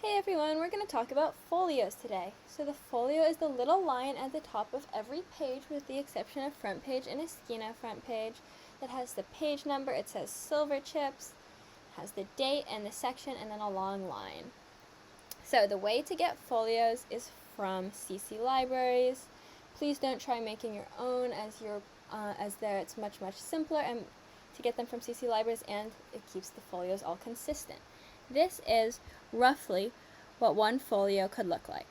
Hey everyone, we're going to talk about folios today. So the folio is the little line at the top of every page with the exception of front page and Esquina front page that has the page number, it says silver chips, has the date and the section and then a long line. So the way to get folios is from CC Libraries. Please don't try making your own as it's much simpler and to get them from CC Libraries, and it keeps the folios all consistent. This is roughly what one folio could look like.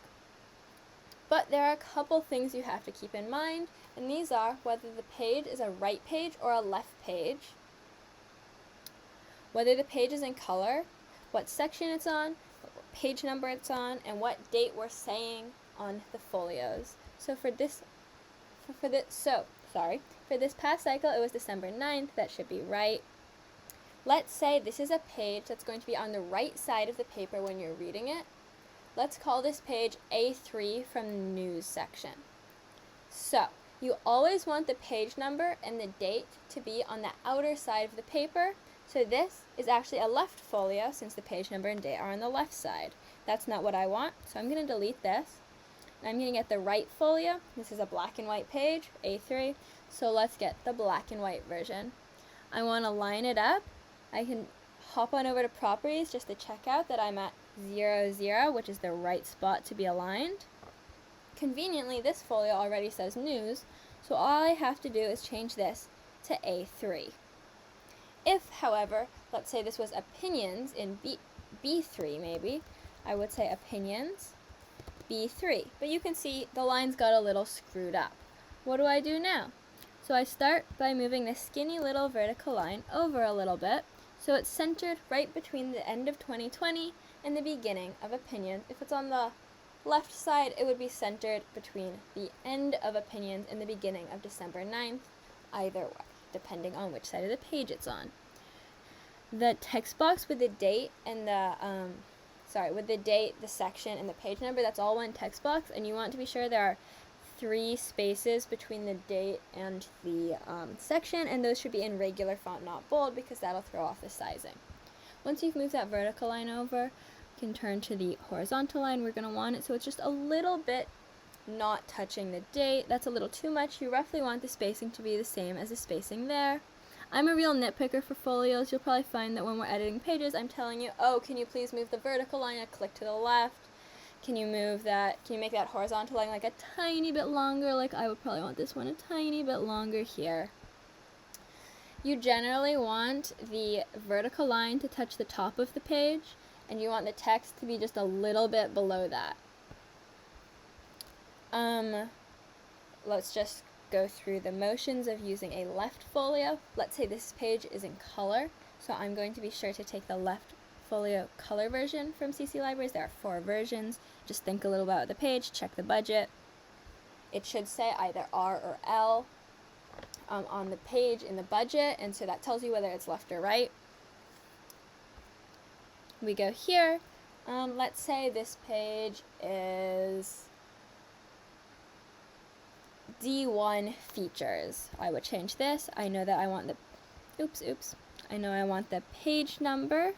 But there are a couple things you have to keep in mind, and these are whether the page is a right page or a left page, whether the page is in color, what section it's on, what page number it's on, and what date we're saying on the folios. So for this past cycle, it was December 9th. That should be right. Let's say this is a page that's going to be on the right side of the paper when you're reading it. Let's call this page A3 from the news section. So, you always want the page number and the date to be on the outer side of the paper. So this is actually a left folio since the page number and date are on the left side. That's not what I want, so I'm going to delete this. I'm going to get the right folio. This is a black and white page, A3. So let's get the black and white version. I want to line it up. I can hop on over to properties just to check out that I'm at 0, 0, which is the right spot to be aligned. Conveniently, this folio already says news, so all I have to do is change this to A3. If, however, let's say this was opinions in B3 maybe, I would say opinions, B3. But you can see the lines got a little screwed up. What do I do now? So I start by moving this skinny little vertical line over a little bit, so it's centered right between the end of 2020 and the beginning of opinions. If it's on the left side, it would be centered between the end of opinions and the beginning of December 9th, either way, depending on which side of the page it's on. The text box with the date and the section, and the page number, that's all one text box, and you want to be sure there are 3 spaces between the date and the section, and those should be in regular font, not bold, because that'll throw off the sizing. Once you've moved that vertical line over, you can turn to the horizontal line. We're going to want it so it's just a little bit not touching the date. That's a little too much. You roughly want the spacing to be the same as the spacing there. I'm a real nitpicker for folios. You'll probably find that when we're editing pages, I'm telling you, oh, can you please move the vertical line a click to the left? Can you make that horizontal line like a tiny bit longer? Like I would probably want this one a tiny bit longer here. You generally want the vertical line to touch the top of the page, and you want the text to be just a little bit below that. Let's just go through the motions of using a left folio. Let's say this page is in color, so I'm going to be sure to take the left folio color version from CC Libraries. There are 4 versions. Just think a little about the page, check the budget. It should say either R or L on the page in the budget, and so that tells you whether it's left or right. We go here. Let's say this page is D1 features. I would change this. I know that I want the page number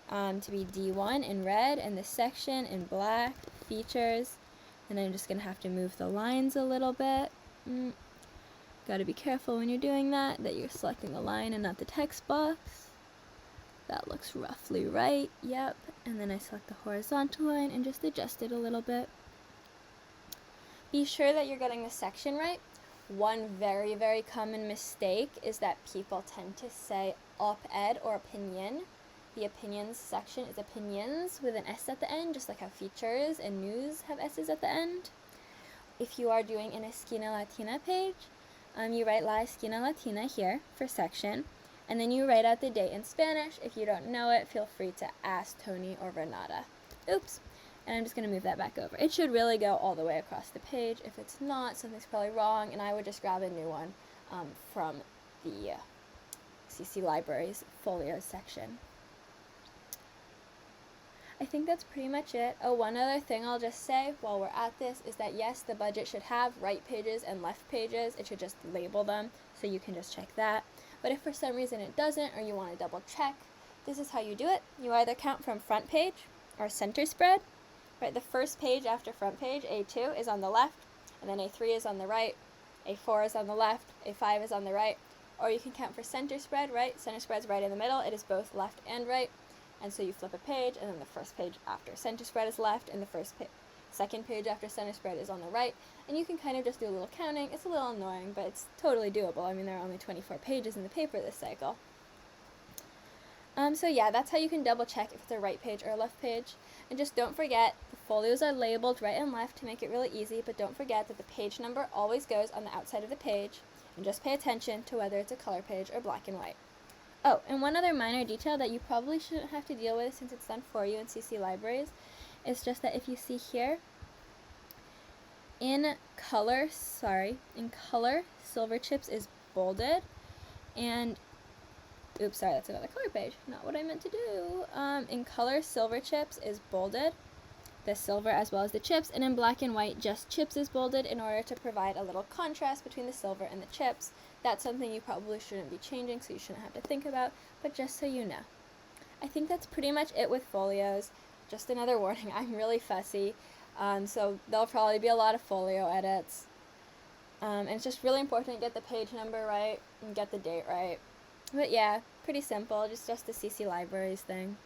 to be D1 in red and the section in black, features, and I'm just going to have to move the lines a little bit. Got to be careful when you're doing that you're selecting the line and not the text box. That looks roughly right, yep, and then I select the horizontal line and just adjust it a little bit. Be sure that you're getting the section right. One very, very common mistake is that people tend to say op-ed or opinion. The opinions section is opinions with an S at the end, just like how features and news have S's at the end. If you are doing an Esquina Latina page, you write La Esquina Latina here for section, and then you write out the date in Spanish. If you don't know it, feel free to ask Tony or Renata. Oops. And I'm just going to move that back over. It should really go all the way across the page. If it's not, something's probably wrong, and I would just grab a new one from the CC Libraries folio section. I think that's pretty much it. Oh, one other thing I'll just say while we're at this is that yes, the budget should have right pages and left pages. It should just label them, so you can just check that. But if for some reason it doesn't, or you want to double check, this is how you do it. You either count from front page our center spread, right? The first page after front page, A2, is on the left, and then A3 is on the right, A4 is on the left, A5 is on the right, or you can count for center spread, right? Center spread's right in the middle, it is both left and right, and so you flip a page, and then the first page after center spread is left, and the second page after center spread is on the right, and you can kind of just do a little counting. It's a little annoying, but it's totally doable. I mean, there are only 24 pages in the paper this cycle. So yeah, that's how you can double check if it's a right page or a left page. And just don't forget, the folios are labeled right and left to make it really easy, but don't forget that the page number always goes on the outside of the page, and just pay attention to whether it's a color page or black and white. Oh, and one other minor detail that you probably shouldn't have to deal with since it's done for you in CC Libraries is just that if you see here, in color, Silver Chips is bolded, and oops, sorry, that's another color page. Not what I meant to do. In color, Silver Chips is bolded, the silver as well as the chips, and in black and white, just chips is bolded in order to provide a little contrast between the silver and the chips. That's something you probably shouldn't be changing, so you shouldn't have to think about, but just so you know. I think that's pretty much it with folios. Just another warning, I'm really fussy, so there'll probably be a lot of folio edits. And it's just really important to get the page number right and get the date right. But yeah, pretty simple, just the CC Libraries thing.